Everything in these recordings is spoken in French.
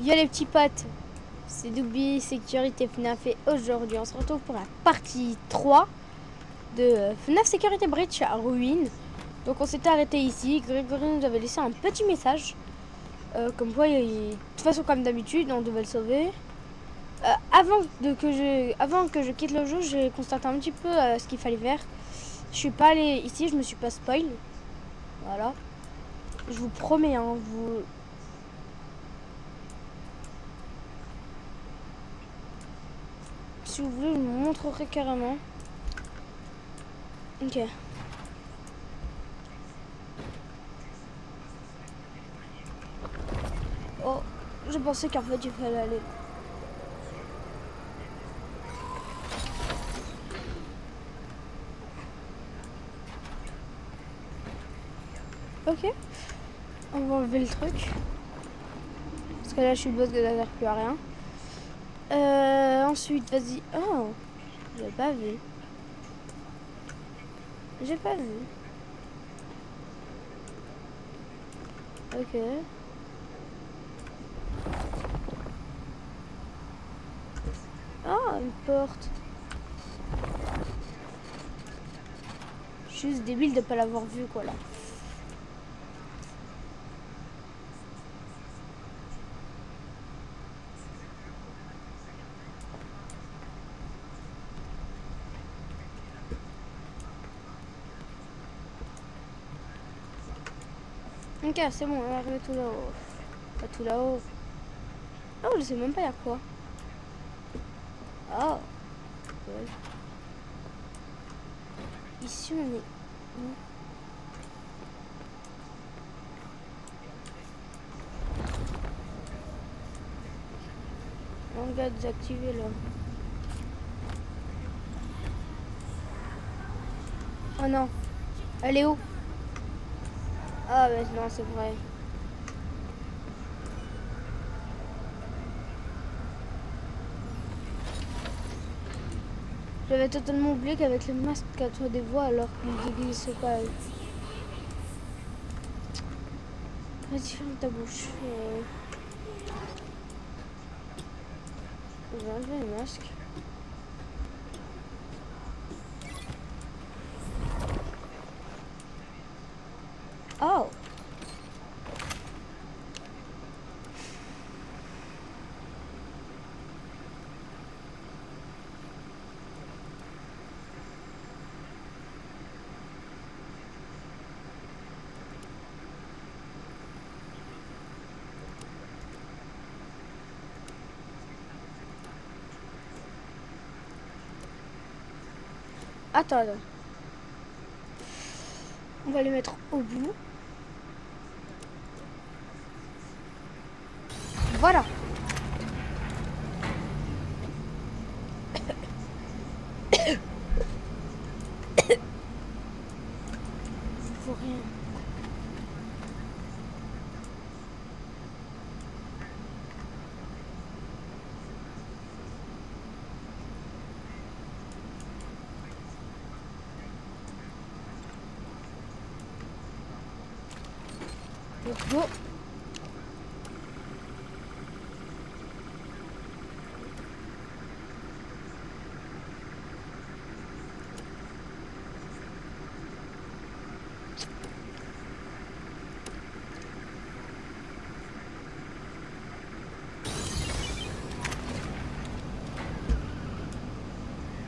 Yo les petits potes, c'est Doubi Sécurité FNAF et aujourd'hui on se retrouve pour la partie 3 de FNAF Sécurité Breach à Ruine. Donc on s'était arrêté ici, Grégory nous avait laissé un petit message. Comme quoi, de toute façon comme d'habitude, on devait le sauver. Avant que je quitte le jeu, j'ai constaté un petit peu ce qu'il fallait faire. Je suis pas allé ici, je me suis pas spoil. Voilà. Je vous promets, hein, si vous voulez, je vous montrerai carrément. Ok. Oh, je pensais qu'en fait il fallait aller. Ok. On va enlever le truc. Parce que là je suis boss que ça sert plus à rien. Ensuite, vas-y. Oh, j'ai pas vu. J'ai pas vu. Ok. Ah, une porte. Je suis juste débile de pas l'avoir vu quoi là. Ok, c'est bon, on est arrivé tout là-haut. Pas tout là-haut. Oh, je sais même pas y'a quoi. Oh. Ouais. Ici on est où? On va désactiver là. Oh non. Elle est où? Ah mais non, c'est vrai. J'avais totalement oublié qu'avec le masque capture des voix alors qu'il déglisse pas. Vas-y, ferme ta bouche. Je vais enlever le masque. Oh. Attends. On va les mettre au bout. Voilà. Faut rien. Let's go.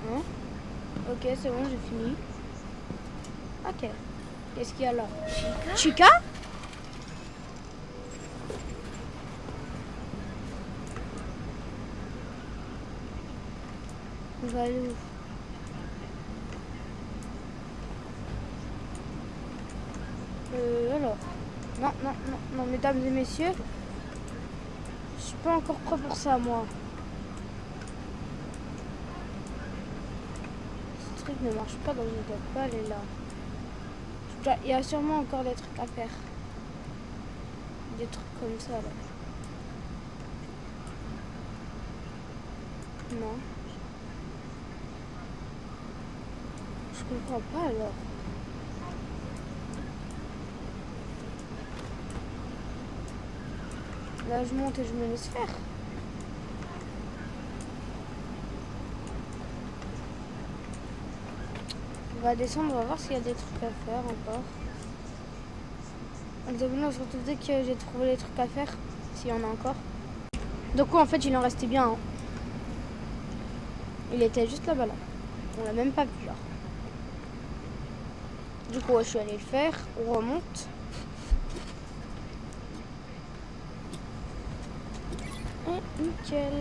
Hein? Ok, c'est bon, j'ai fini. Ok. Qu'est-ce qu'il y a là? Chica? On va aller où? Alors. Non, non, non, non, mesdames et messieurs. Je suis pas encore prêt pour ça, moi. Ce truc ne marche pas, donc je ne dois pas aller là. Il y a sûrement encore des trucs à faire. Des trucs comme ça, là. Non. Je comprends pas, alors. Là, je monte et je me laisse faire. On va descendre, on va voir s'il y a des trucs à faire encore. Les abonnés, on se retrouve dès que j'ai trouvé les trucs à faire, s'il y en a encore. Donc, en fait, il en restait bien. Hein. Il était juste là-bas, là. On l'a même pas vu, là. Du coup, je suis allée le faire. On remonte. Et nickel.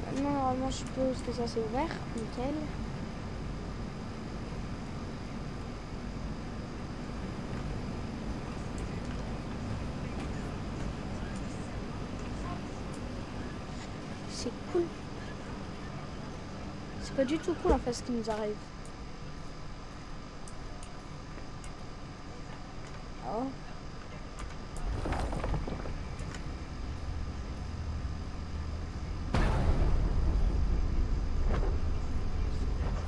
Maintenant, normalement, je suppose que ça c'est ouvert. Nickel. C'est cool. C'est pas du tout cool en fait ce qui nous arrive. Oh.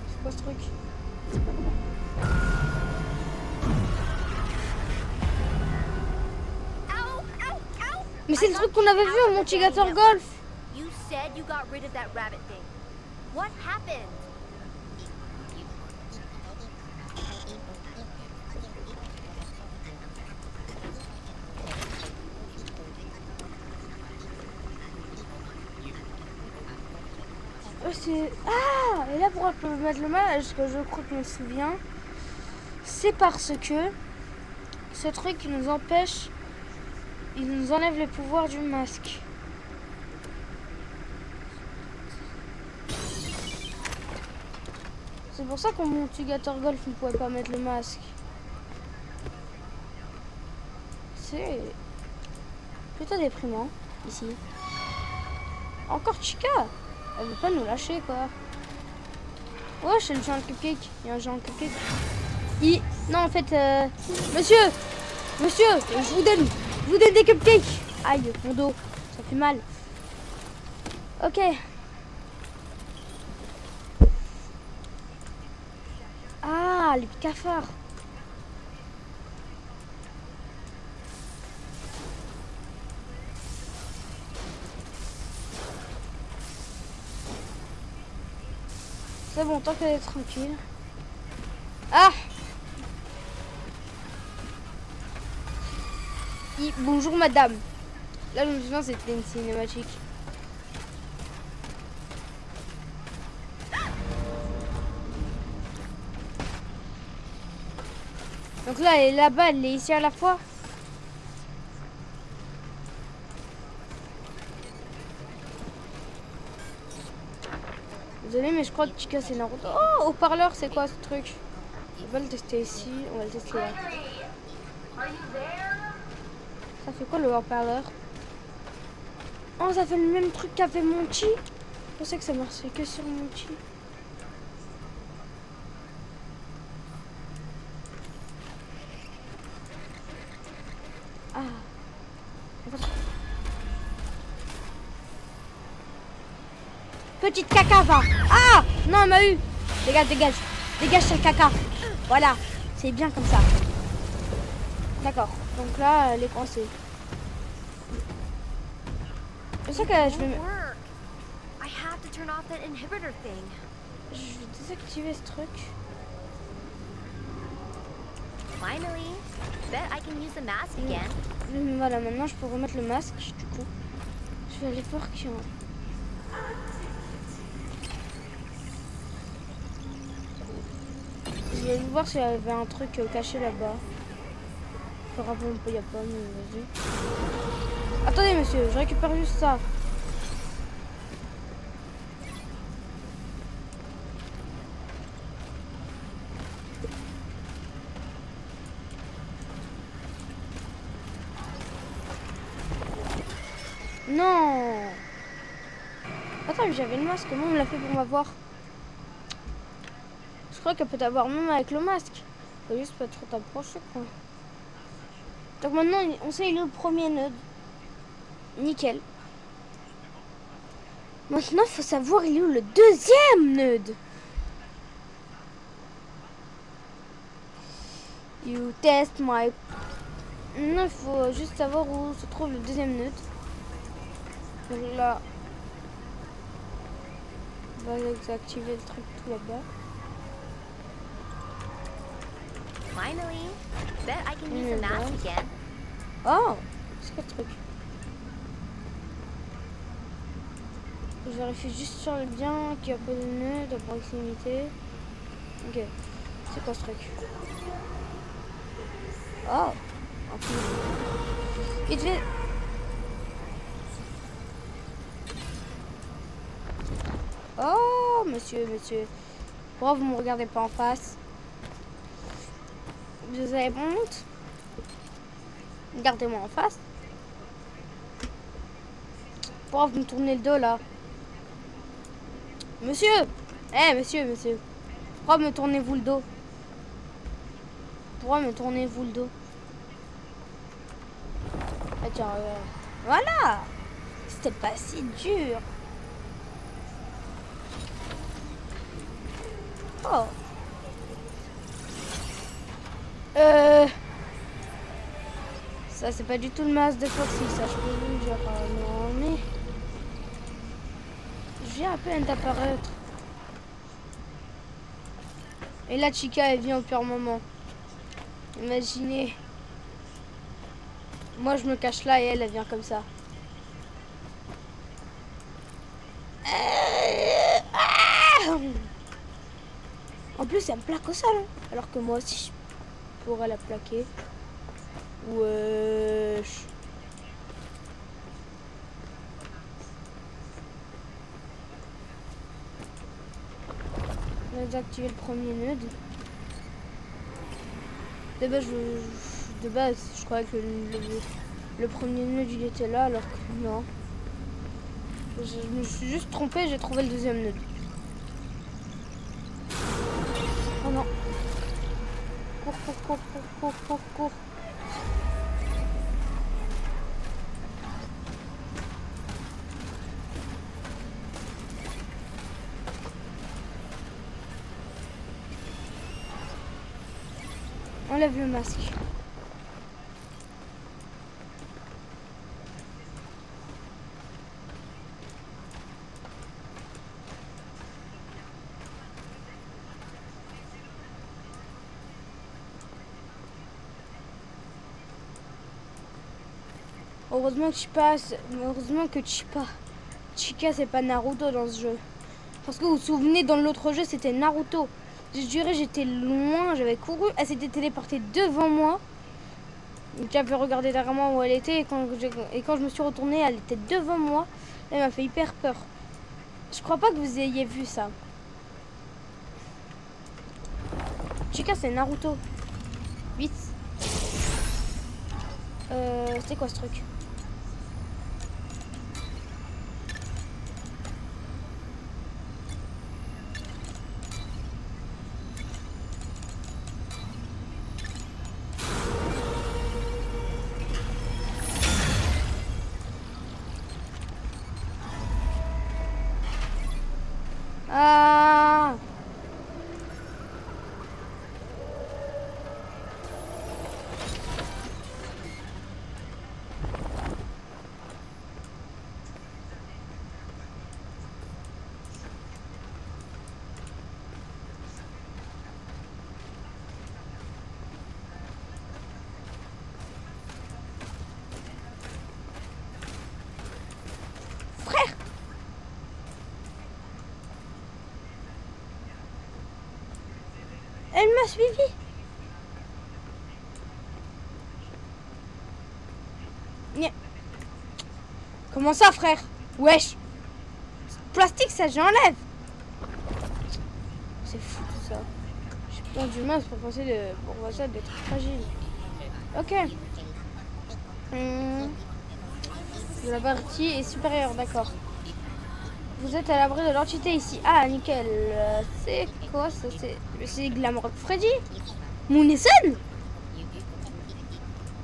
C'est quoi ce truc? Mais c'est le truc qu'on avait vu au Montigator Golf. You said you got rid of that rabbit thing. What happened? Ah, et là pourquoi je peux mettre le masque, que je crois que je me souviens, c'est parce que ce truc nous empêche, il nous enlève les pouvoirs du masque. C'est pour ça qu'au Montigator Golf on ne pouvait pas mettre le masque. C'est plutôt déprimant ici. Encore Chica. Elle veut pas nous lâcher quoi. Ouais, c'est le géant cupcake. Il y a un géant cupcake. Non en fait, monsieur, je vous donne des cupcakes. Aïe, mon dos, ça fait mal. Ok. Ah, les cafards. C'est bon, tant qu'elle est tranquille. Ah! Bonjour madame. Là, je me souviens, c'était une cinématique. Donc là, elle est là-bas, elle est ici à la fois. Désolé, mais je crois que Chica c'est Naruto. Oh, haut-parleur, c'est quoi ce truc? On va le tester ici, on va le tester là. Ça fait quoi le haut-parleur? Oh, ça fait le même truc qu'a fait Monty. Je pensais que ça marchait que sur Monty. Ah. Petite caca, va. Ah! Non, elle m'a eu. Dégage, dégage. Dégage, c'est le caca. Voilà. C'est bien comme ça. D'accord. Donc là, elle est coincée. C'est ça que je vais... Je vais désactiver ce truc. Finally, bet I can use the mask again. Voilà, maintenant je peux remettre le masque. Du coup, je vais aller voir qui en... Je vais voir s'il y avait un truc caché là-bas. Apparemment, il n'y a pas, mais vas-y. Attendez, monsieur, je récupère juste ça. Non. Attends, mais j'avais le masque. Comment on me l'a fait pour m'avoir? Je crois qu'elle peut t'avoir même avec le masque. Faut juste pas trop t'approcher, quoi. Donc maintenant, on sait il est le premier nœud. Nickel. Maintenant, il faut savoir il est où le deuxième nœud. You test my Non, il faut juste savoir où se trouve le deuxième nœud. Donc là, on va désactiver le truc tout là-bas. Finally, bet I can use the mask again. Oh, c'est quoi ce truc? Je vérifie juste sur le bien qu'il n'y a pas de nœud de proximité. Ok, c'est quoi ce truc? Oh, ok. Vite, vite. Oh, monsieur, monsieur. Pourquoi vous me regardez pas en face? Vous avez honte? Regardez-moi en face. Pourquoi vous me tournez le dos là? Monsieur! Eh, monsieur, monsieur. Pourquoi me tournez-vous le dos? Pourquoi me tournez-vous le dos? Ah tiens, voilà! C'était pas si dur. Oh. Ça c'est pas du tout le masque de Foxy, ça je peux vous le dire. Non mais... Je viens à peine d'apparaître. Et là Chica elle vient au pire moment. Imaginez. Moi je me cache là et elle vient comme ça. En plus elle me plaque au sol. Hein. Alors que moi aussi je pourrais la plaquer. Wesh. On a désactivé le premier nœud. De base, je croyais que le premier nœud il était là alors que non. Je me suis juste trompée, j'ai trouvé le deuxième nœud. Oh non. Cours, cours, cours, cours, cours, cours, cours. Enlève le masque. Heureusement que Chica c'est pas Naruto dans ce jeu. Parce que vous vous souvenez, dans l'autre jeu c'était Naruto. Je dirais j'étais loin, j'avais couru, elle s'était téléportée devant moi. J'avais regardé derrière moi où elle était et quand je me suis retournée, elle était devant moi. Elle m'a fait hyper peur. Je crois pas que vous ayez vu ça. Chica c'est Naruto. Vite. C'est quoi ce truc? Ah! Frère! Elle m'a suivi. Comment ça, frère? Wesh! Plastique, ça j'enlève. C'est fou tout ça. J'ai plein d'humains pour penser d'être fragile. Ok. La partie est supérieure, d'accord. Vous êtes à l'abri de l'entité ici. Ah, nickel. C'est quoi ça? C'est Glamrock Freddy? Moonison?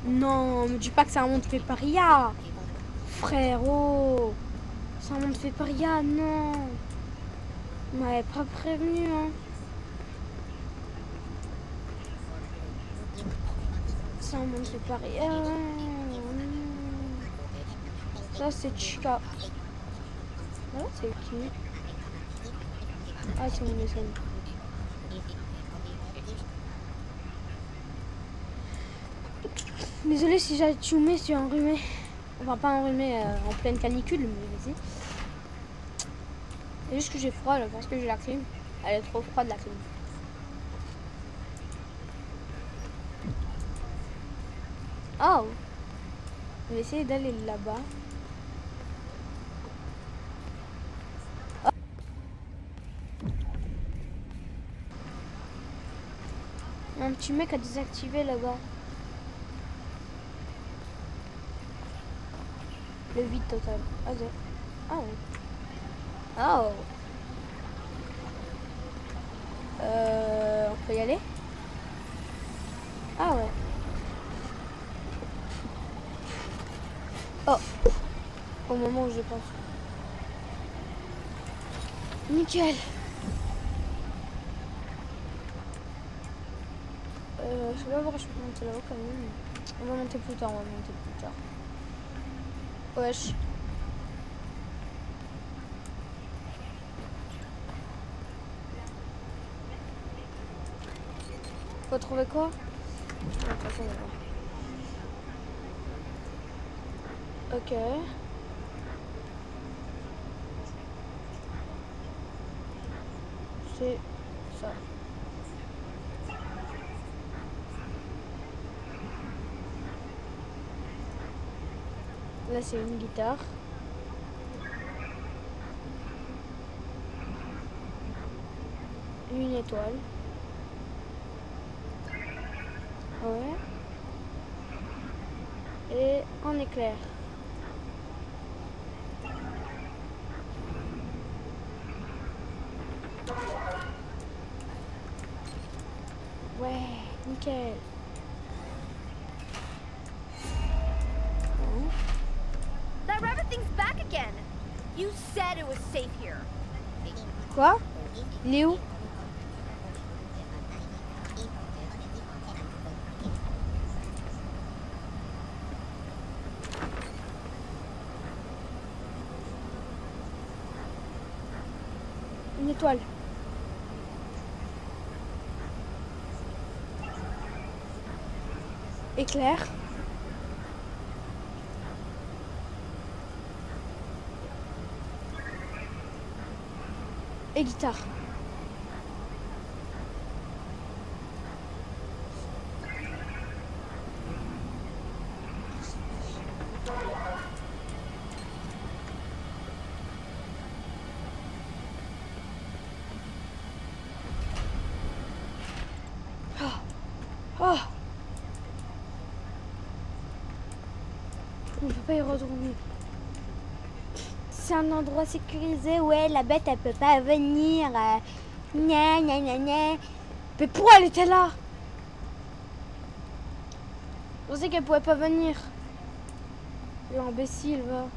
Non, me dis pas que c'est un monde fait paria. Frérot. C'est un monde fait paria, non. On m'avait pas prévenu, hein. Ça, on monte séparé. Ça, c'est Chica. Voilà, c'est qui? Ah, c'est mon dessin. Désolée si j'ai tchoumé sur enrhumé. Enfin, pas enrhumé en pleine canicule, mais vas-y. C'est juste que j'ai froid là, parce que j'ai la clim. Elle est trop froide, la clim. Oh! Je vais essayer d'aller là-bas. Oh. Un petit mec a désactivé là-bas. Le vide total. Ah, oh. Oh. On peut y aller? Ah ouais. Oh. Au moment où je pense. Nickel. Je sais pas pourquoi je peux monter là-haut quand même. On va monter plus tard, Wesh. Faut trouver quoi? De toute façon, on va voir. Ok. C'est ça. Là, c'est une guitare. Une étoile. Ouais. Et un éclair. Ouais, nickel. That rabbit thing's back again. You said it was safe here. Quoi? Il est où? Une étoile. Éclair. Et guitare. Oh. On peut pas y retourner. C'est un endroit sécurisé. Ouais, la bête, elle peut pas venir. Gna, gna, gna, gna. Mais pourquoi elle était là? Je pensais qu'elle pouvait pas venir. L'imbécile, va.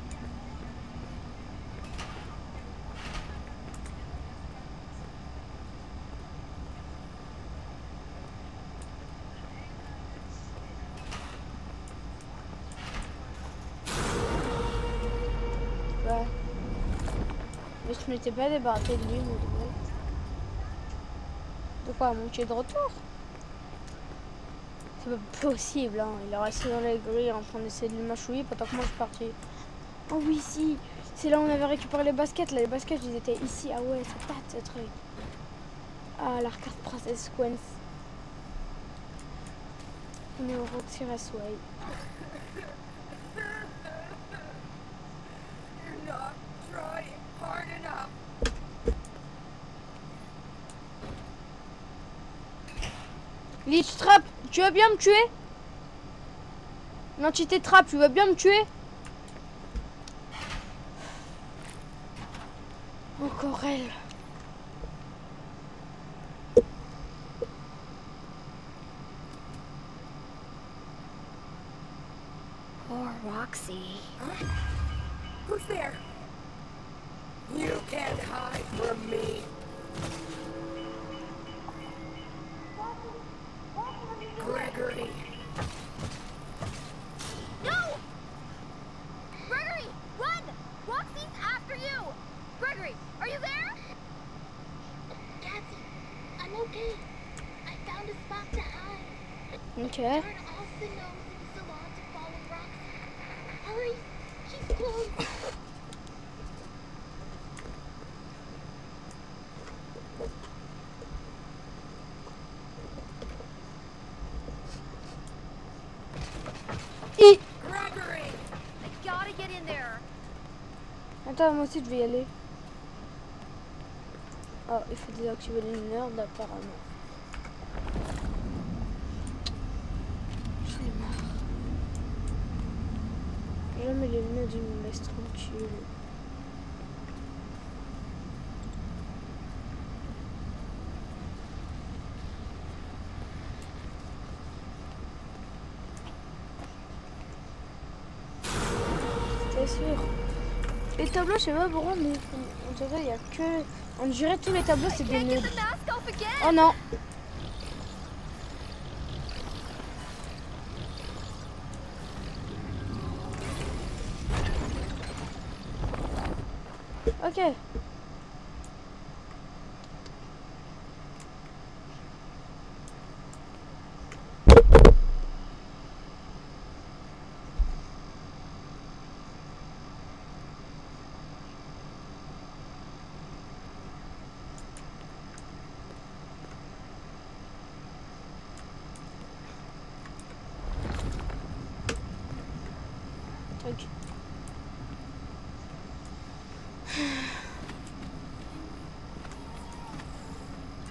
Ouais. Mais je m'étais pas débarrassé de lui, ou de moi. De quoi, mon pied de retour? C'est pas possible, hein. Il est resté dans les grilles en train d'essayer de le mâchouiller pendant que moi je suis partie. Oh oui, si. C'est là où on avait récupéré les baskets. Là, les baskets, ils étaient ici. Ah ouais, ça date ce truc. Ah, la carte Princess Queen. On est au Roxy Raceway. Lich Trap, tu vas bien me tuer? L'entité Trap, tu vas bien me tuer? Encore elle. Poor Roxy. Huh? Who's there? You can't hide from me. Gregory. Gregory, are you there? Cassie, I'm okay. I found a spot to hide. Ok. Turn off the nose in the salon to follow Roxy. Hurry, she's close. Gregory! I gotta get in there. Attends, moi aussi je vais y aller. Oh, il faut désactiver les lumières apparemment. J'en ai marre. Jamais les lumières ils me laissent tranquille. C'était sûr. Les tableaux, je sais pas pourquoi, mais on dirait il y a que. On dirait tous les tableaux c'est des Can't get nudes. the mask off again. Oh non. Ok. Truc.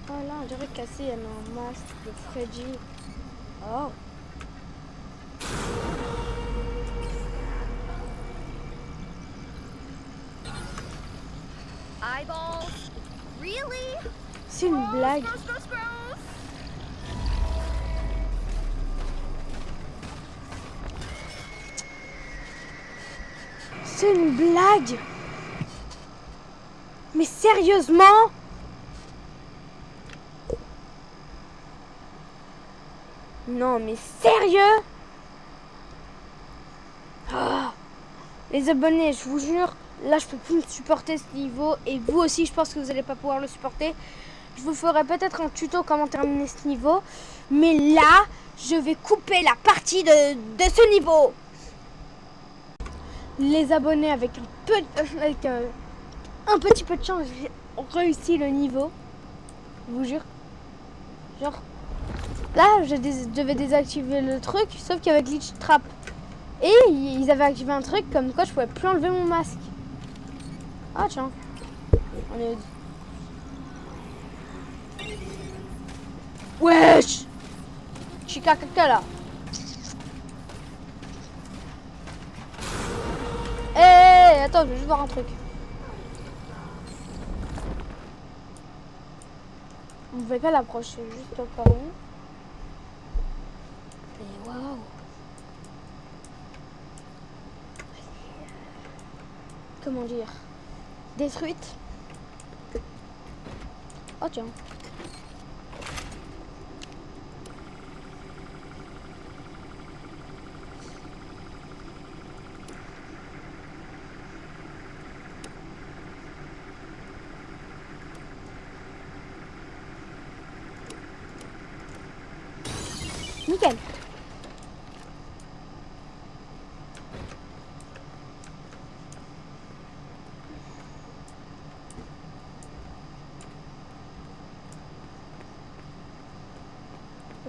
Oh là, on dirait que Cassie elle a un masque de Freddy. Oh. Eyeballs. Really? C'est une blague. Gross, gross, gross. C'est une blague. Mais sérieusement? Non, mais sérieux? Ah. Les abonnés, je vous jure, là je peux plus me supporter ce niveau. Et vous aussi, je pense que vous n'allez pas pouvoir le supporter. Je vous ferai peut-être un tuto comment terminer ce niveau. Mais là, je vais couper la partie de ce niveau. Les abonnés, avec un petit peu de chance, j'ai réussi le niveau. Je vous jure. Genre, là, je devais désactiver le truc, sauf qu'il y avait glitch trap. Et ils avaient activé un truc comme quoi je pouvais plus enlever mon masque. Ah tiens. On est... Wesh! Chica caca là. Hé, attends, je vais juste voir un truc. On ne pouvait pas l'approcher, juste au cas où. Et waouh! Comment dire? Détruite. Oh tiens. Nickel.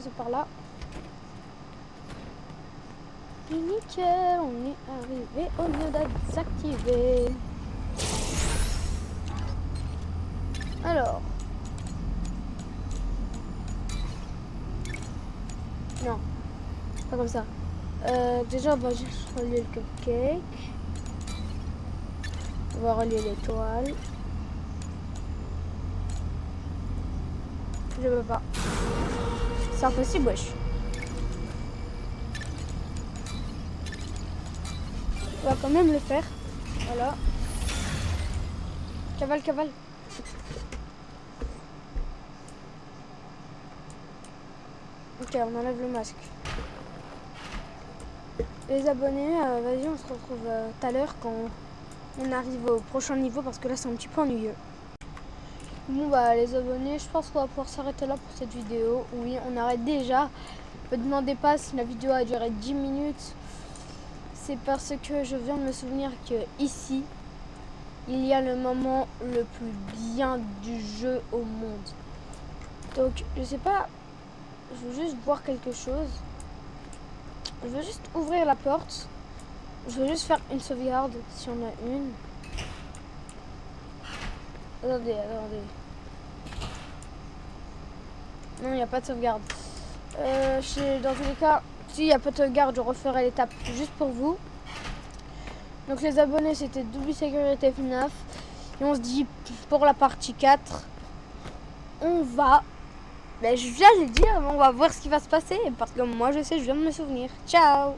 C'est par là. Et nickel, on est arrivé au lieu d'être désactivé. Alors. Non, pas comme ça. Déjà, on va juste relier le cupcake. On va relier l'étoile. Je veux pas. C'est impossible, wesh. On va quand même le faire. Voilà. Cavale, cavale. Ok, on enlève le masque. Les abonnés, vas-y, on se retrouve tout à l'heure quand on arrive au prochain niveau parce que là c'est un petit peu ennuyeux. Bon bah les abonnés, je pense qu'on va pouvoir s'arrêter là pour cette vidéo. Oui, on arrête déjà. Ne me demandez pas si la vidéo a duré 10 minutes. C'est parce que je viens de me souvenir que ici, il y a le moment le plus bien du jeu au monde. Donc je sais pas, je veux juste voir quelque chose. Je veux juste ouvrir la porte. Je veux juste faire une sauvegarde si on a une. Attendez. Non, il n'y a pas de sauvegarde. Dans tous les cas, s'il n'y a pas de sauvegarde, je referai l'étape juste pour vous. Donc les abonnés, c'était Double Sécurité FNAF. Et on se dit pour la partie 4, on va... Ben, je viens de le dire, on va voir ce qui va se passer. Parce que moi, je sais, je viens de me souvenir. Ciao!